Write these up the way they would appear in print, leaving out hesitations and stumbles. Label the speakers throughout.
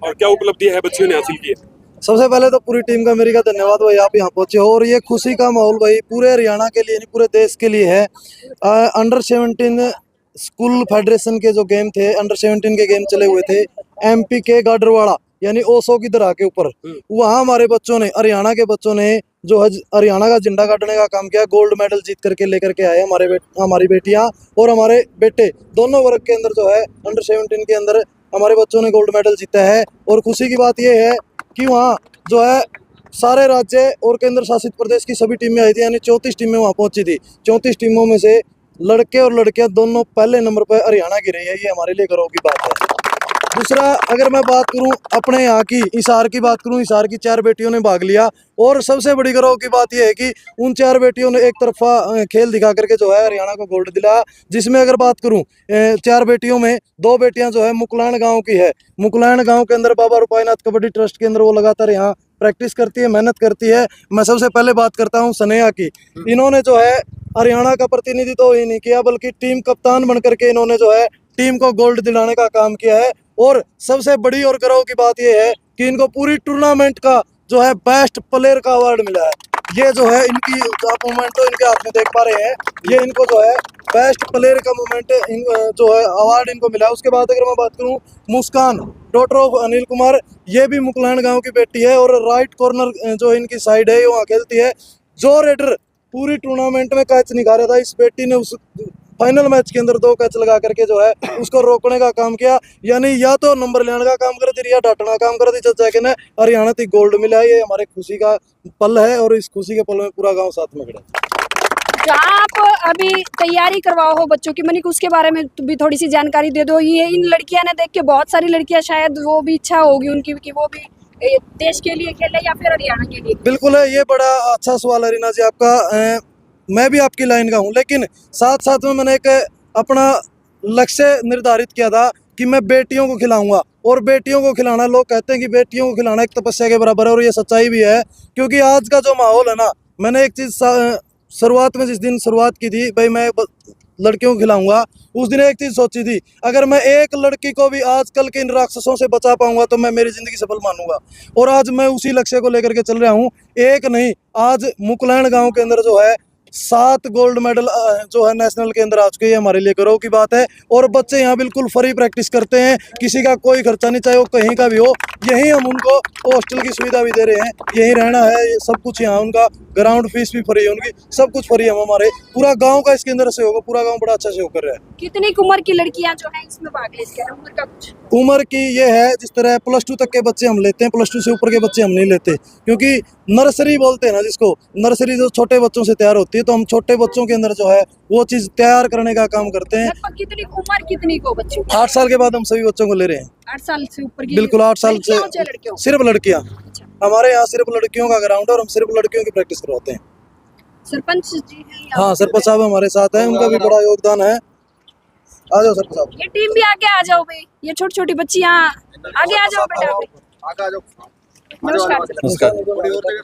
Speaker 1: और क्या उपलब्धि है बच्चियों ने हासिल की है?
Speaker 2: सबसे पहले तो पूरी टीम का मेरी का धन्यवाद भाई, आप यहाँ पहुंचे हो और ये खुशी का माहौल भाई पूरे हरियाणा के लिए नहीं पूरे देश के लिए है। अंडर 17 स्कूल फेडरेशन के जो गेम थे, अंडर 17 के गेम चले हुए थे एमपी के गाडरवाड़ा यानी ओसो की दरगाह के ऊपर। वहाँ हमारे बच्चों ने, हरियाणा के बच्चों ने जो है हरियाणा का झंडा गाड़ने का काम किया, गोल्ड मेडल जीत करके लेकर के आए। हमारी बेटियां और हमारे बेटे दोनों वर्ग के अंदर जो है अंडर 17 के अंदर हमारे बच्चों ने गोल्ड मेडल जीता है। और खुशी की बात यह है कि वहाँ जो है सारे राज्य और केंद्र शासित प्रदेश की सभी टीमें आई थी, यानी 34 टीमें वहाँ पहुंची थी। 34 टीमों में से लड़के और लड़कियां दोनों पहले नंबर पर हरियाणा की रही है, ये हमारे लिए गर्व की बात है। दूसरा, अगर मैं बात करूं अपने यहाँ की हिसार की बात करूं, हिसार की 4 बेटियों ने भाग लिया और सबसे बड़ी गर्व की बात यह है कि उन 4 बेटियों ने एक तरफा खेल दिखा करके जो है हरियाणा को गोल्ड दिलाया। जिसमें अगर बात करूं 4 बेटियों में 2 बेटियां जो है मुकलाण गांव की है। मुकलाण गांव के अंदर बाबा रुपाईनाथ कबड्डी ट्रस्ट के अंदर वो लगातार यहाँ प्रैक्टिस करती है, मेहनत करती है। मैं सबसे पहले बात करता हूँ सनेहा की। इन्होंने जो है हरियाणा का प्रतिनिधित्व ही नहीं किया बल्कि टीम कप्तान बनकर के इन्होंने जो है टीम को गोल्ड दिलाने का काम किया है। और सबसे बड़ी और गर्व की बात यह है कि इनको पूरी टूर्नामेंट का जो है बेस्ट प्लेयर का अवार्ड मिला है। ये जो है इनकी आप मोमेंट तो इनके हाथ में देख पा रहे हैं, ये इनको जो है बेस्ट प्लेयर का मोमेंट जो है अवार्ड इनको मिला है। उसके बाद अगर मैं बात करूं मुस्कान, डॉटर ऑफ अनिल कुमार, ये भी मुकलाण गांव की बेटी है और राइट कॉर्नर जो इनकी साइड है वहाँ खेलती है। जो रेडर पूरी टूर्नामेंट में कैच नहीं खा रहा था, इस बेटी ने उस फाइनल मैच के अंदर 2 कैच लगा करके जो है उसको रोकने का काम किया। यानी या तो नंबर लेने का काम कर दी या डांटना काम कर दी, जब जाके ने हरियाणा तक गोल्ड मिला है। ये हमारे खुशी का पल है और इस खुशी के पल में पूरा गांव साथ में खड़ा है।
Speaker 3: जहाँ आप अभी तैयारी करवाओ हो बच्चों की, मनी उसके बारे में भी थोड़ी सी जानकारी दे दो। ये इन लड़कियां ने देख के बहुत सारी लड़कियां शायद वो भी इच्छा होगी उनकी कि वो भी देश के लिए खेले या फिर हरियाणा के लिए।
Speaker 2: बिल्कुल है, ये बड़ा अच्छा सवाल है रीना जी आपका। मैं भी आपकी लाइन का हूँ, लेकिन साथ साथ में मैंने एक अपना लक्ष्य निर्धारित किया था कि मैं बेटियों को खिलाऊंगा। और बेटियों को खिलाना, लोग कहते हैं कि बेटियों को खिलाना एक तपस्या के बराबर है और ये सच्चाई भी है। क्योंकि आज का जो माहौल है ना, मैंने एक चीज़ शुरुआत में जिस दिन शुरुआत की थी भाई मैं लड़कियों को खिलाऊंगा, उस दिन एक चीज़ सोची थी, अगर मैं एक लड़की को भी आजकल के इन राक्षसों से बचा पाऊंगा तो मैं मेरी ज़िंदगी सफल मानूंगा। और आज मैं उसी लक्ष्य को लेकर के चल रहा हूँ। एक नहीं, आज मुकलैण गाँव के अंदर जो है 7 गोल्ड मेडल जो है नेशनल के अंदर आ चुके हैं, हमारे लिए गर्व की बात है। और बच्चे यहाँ बिल्कुल फ्री प्रैक्टिस करते हैं, किसी का कोई खर्चा नहीं, चाहे वो कहीं का भी हो। यहीं हम उनको हॉस्टल की सुविधा भी दे रहे हैं, यहीं रहना है, ये सब कुछ यहाँ उनका ग्राउंड फीस भी फ्री है, उनकी सब कुछ फ्री है। हमारे पूरा गांव का इसके अंदर सहयोग, पूरा गांव बड़ा अच्छा सहयोग कर रहा है।
Speaker 3: कितनी उम्र की लड़कियां जो है इसमें भाग लेती हैं, उम्र का कुछ?
Speaker 2: उम्र की ये है, जिस तरह +2 तक के बच्चे हम लेते हैं, +2 से ऊपर के बच्चे हम नहीं लेते। क्योंकि नर्सरी बोलते हैं ना जिसको, नर्सरी जो छोटे बच्चों से तैयार होती है, तो हम छोटे बच्चों के अंदर जो है वो चीज़ तैयार करने का काम करते हैं।
Speaker 3: लगभग कितनी उम्र कितनी को बच्चों?
Speaker 2: 8 साल के बाद हम सभी बच्चों को ले रहे हैं।
Speaker 3: 8 साल से ऊपर की?
Speaker 2: बिल्कुल 8 साल से
Speaker 3: लड़कियों?
Speaker 2: सिर्फ लड़कियां। हमारे यहाँ सिर्फ लड़कियों का ग्राउंड है और हम सिर्फ लड़कियों की प्रैक्टिस करवाते हैं।
Speaker 3: सरपंच जी?
Speaker 2: हाँ, सरपंच साहब हमारे साथ हैं, उनका भी बड़ा योगदान है। आ जाओ सरपंच साहब।
Speaker 3: ये टीम भी आगे आ जाओ भाई, ये छोटी छोटी बच्चियां आगे आ जाओ बेटा। नमस्कार।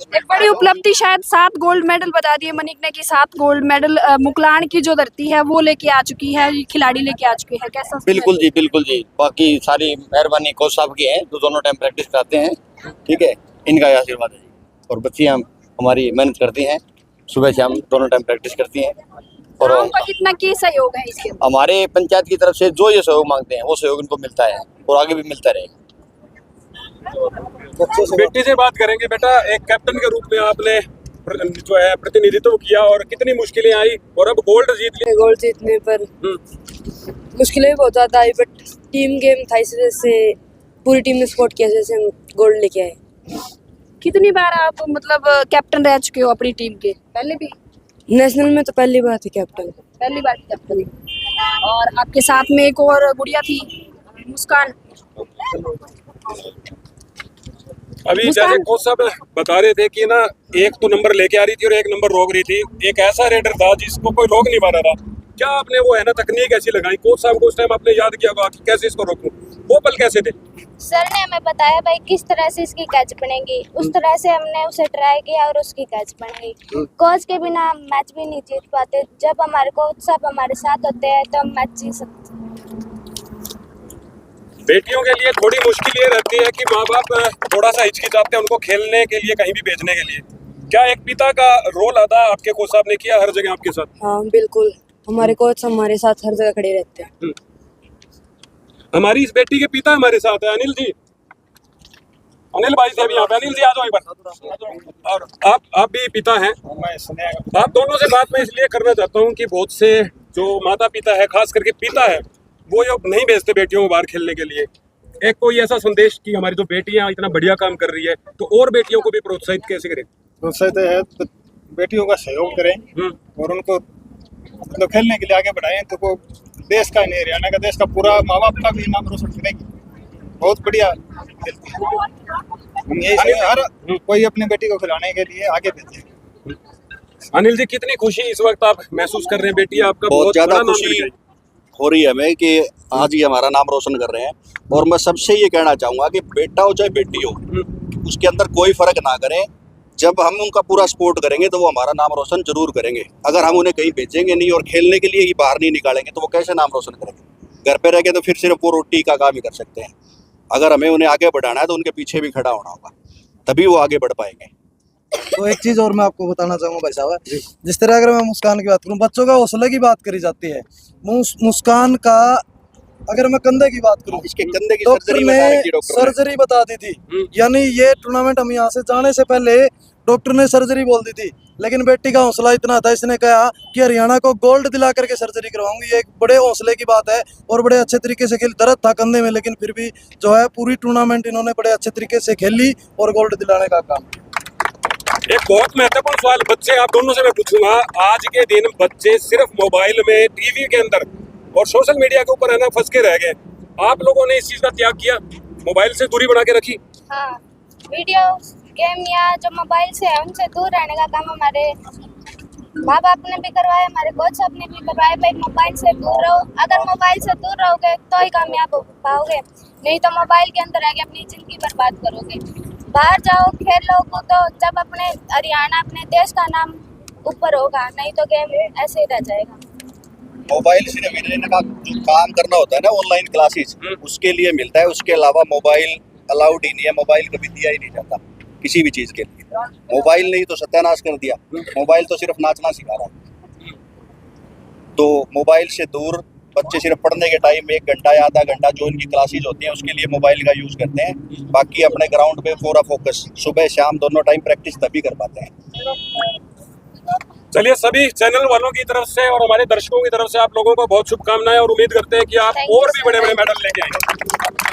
Speaker 3: एक बड़ी उपलब्धि, शायद 7 गोल्ड मेडल बता दिए मनिक ने कि 7 गोल्ड मेडल मुकलाण की जो धरती है वो लेके आ चुकी है, खिलाड़ी लेके आ चुके हैं। कैसा?
Speaker 4: बिल्कुल जी, बिल्कुल जी। बाकी सारी मेहरबानी कोच साहब की है जो दोनों टाइम प्रैक्टिस कराते हैं, ठीक है, इनका ही आशीर्वाद है जी। और बच्चियाँ हमारी मेहनत करती हैं, सुबह शाम दोनों टाइम प्रैक्टिस करती हैं। और
Speaker 3: उनका कितना की सहयोग है इसके?
Speaker 4: हमारे पंचायत की तरफ से जो ये सहयोग मांगते हैं वो सहयोग इनको मिलता है और आगे भी मिलता रहेगा।
Speaker 1: बेटी से बात करेंगे। बेटा, एक कैप्टन के रूप में आपने जो है प्रतिनिधित्व किया और कितनी मुश्किलें आई और अब गोल्ड जीत लिया।
Speaker 5: गोल्ड जीतने पर मुश्किलें भी बहुत ज़्यादा आई, बट टीम गेम था, इस वजह से पूरी टीम ने सपोर्ट किया, जैसे हम गोल्ड लेके आए।
Speaker 3: कितनी बार आप मतलब कैप्टन रह चुके हो अपनी टीम के? पहले भी?
Speaker 5: नेशनल में तो पहली बार थी कैप्टन।
Speaker 3: पहली बार कैप्टन। और आपके साथ में एक और गुड़िया थी, मुस्कान।
Speaker 1: अभी जैसे कोच साहब बता रहे थे कि ना एक तो नंबर लेके आ रही थी और एक नंबर रोक रही थी, एक ऐसा रेडर था जिसको कोई रोक नहीं पा रहा था। क्या आपने वो है ना तकनीक ऐसी लगाई, कोच साहब को उस टाइम आपने याद किया होगा कि कैसे इसको रोकूं, वो पल कैसे थे?
Speaker 6: सर ने हमें बताया भाई किस तरह से इसकी कैच बनेगी, उस तरह से हमने उसे ट्राई किया और उसकी कैच बन गई। कोच के बिना हम मैच भी नहीं जीत पाते, जब हमारे कोच साहब हमारे साथ होते हैं तो हम मैच जीत सकते हैं।
Speaker 1: बेटियों के लिए थोड़ी मुश्किल ये रहती है कि माँ बाप थोड़ा सा हिचकिचाते हैं उनको खेलने के लिए, कहीं भी भेजने के लिए। क्या एक पिता का रोल अदा आपके कोच साहब ने किया हर जगह आपके साथ?
Speaker 5: हाँ बिल्कुल, हमारे कोच हमारे साथ हर जगह खड़े रहते हैं।
Speaker 1: हमारी इस बेटी के पिता हमारे साथ है अनिल जी, अनिल भाई साहब यहाँ पे। अनिल जी आ जाओ एक बार। और आप भी पिता हैं, आप दोनों से बात मैं इसलिए करना चाहता हूँ कि बहुत से जो माता पिता है, खास करके पिता है, वो ये नहीं भेजते बेटियों को बाहर खेलने के लिए। एक कोई ऐसा संदेश कि हमारी जो बेटियां इतना बढ़िया काम कर रही है, तो और बेटियों को भी प्रोत्साहित कैसे करें?
Speaker 7: प्रोत्साहित है तो बेटियों का सहयोग करें और उनको मतलब खेलने के लिए आगे बढ़ाएं, तो वो देश का नहीं, हरियाणा का, देश का पूरा माँ बाप का भी नाम रोशन करेंगे। बहुत बढ़िया खेलती है। हम यही हर कोई अपनी बेटी को खिलाने के लिए आगे भेजे।
Speaker 1: अनिल जी, कितनी खुशी इस वक्त आप महसूस कर रहे हैं? बेटी आपका
Speaker 8: बहुत ज्यादा
Speaker 1: बड़ा नाम
Speaker 8: खुशी
Speaker 1: कर गई।
Speaker 8: हो रही है हमें कि आज ये हमारा नाम रोशन कर रहे हैं। और मैं सबसे ये कहना चाहूंगा कि बेटा हो चाहे बेटी हो, उसके अंदर कोई फर्क ना करें। जब हम उनका पूरा सपोर्ट करेंगे तो वो हमारा नाम रोशन जरूर करेंगे। अगर हम उन्हें कहीं भेजेंगे नहीं और खेलने के लिए ही बाहर नहीं निकालेंगे तो वो कैसे नाम रोशन करेंगे? घर पे रह के तो फिर सिर्फ वो रोटी का काम ही कर सकते हैं। अगर हमें उन्हें आगे बढ़ाना है तो उनके पीछे भी खड़ा होना होगा, तभी वो आगे बढ़ पाएंगे।
Speaker 2: तो एक चीज और मैं आपको बताना चाहूंगा भाई साहब, जिस तरह अगर मैं मुस्कान की बात करूं, बच्चों का हौसले की बात करी जाती है, मुस्कान का अगर मैं कंधे की बात करूं,
Speaker 8: इसके कंधे की
Speaker 2: डॉक्टर
Speaker 8: सर्जरी
Speaker 2: ने
Speaker 8: बता रखी डॉक्टर ने।
Speaker 2: सर्जरी बता दी थी। यानी ये टूर्नामेंट हम यहाँ से जाने से पहले डॉक्टर ने सर्जरी बोल दी थी, लेकिन बेटी का हौसला इतना था, इसने कहा कि हरियाणा को गोल्ड दिला करके सर्जरी करवाऊंगी। ये एक बड़े हौसले की बात है और बड़े अच्छे तरीके से खेल। दर्द था कंधे में, लेकिन फिर भी जो है पूरी टूर्नामेंट इन्होंने बड़े अच्छे तरीके से खेली और गोल्ड दिलाने का काम।
Speaker 1: एक बहुत महत्वपूर्ण सवाल बच्चे आप दोनों से मैं पूछूंगा। आज के दिन बच्चे सिर्फ मोबाइल में, टीवी के अंदर और सोशल मीडिया के ऊपर है ना फंस के रह गए। आप लोगों ने इस चीज का त्याग किया, मोबाइल से दूरी बना के रखी।
Speaker 6: हाँ, वीडियो गेम या जो मोबाइल से है उनसे दूर रहने का काम हमारे माँ बाप ने भी करवाया, हमारे कोच साहब ने भी करवाया। भाई मोबाइल से दूर रहो, अगर मोबाइल से दूर रहोगे तो ही कामयाब हो पाओगे, नहीं तो मोबाइल के अंदर आके अपनी जिंदगी बर्बाद करोगे। बाहर जाओ, खेलो कूदो, जब अपने हरियाणा, अपने देश का नाम ऊपर होगा, नहीं तो गेम ऐसे ही रह जाएगा।
Speaker 8: मोबाइल सिर्फ इन्हें का जो काम करना होता है ना, ऑनलाइन क्लासेस, उसके लिए मिलता है। उसके अलावा मोबाइल अलाउड ही नहीं है, मोबाइल कभी दिया ही नहीं जाता किसी भी चीज के लिए। मोबाइल ने ही तो सत्यानाश कर दिया। मोबाइल तो सिर्फ नाचना सिखा रहा है। तो मोबाइल से दूर बच्चे सिर्फ पढ़ने के टाइम 1 घंटा या आधा घंटा जो इनकी क्लासेज होती हैं उसके लिए मोबाइल का यूज करते हैं। बाकी अपने ग्राउंड पे पूरा फोकस, सुबह शाम दोनों टाइम प्रैक्टिस तभी कर पाते हैं।
Speaker 1: चलिए, सभी चैनल वालों की तरफ से और हमारे दर्शकों की तरफ से आप लोगों को बहुत शुभकामनाएं और उम्मीद करते हैं कि आप और भी बड़े बड़े मेडल लेके आएंगे।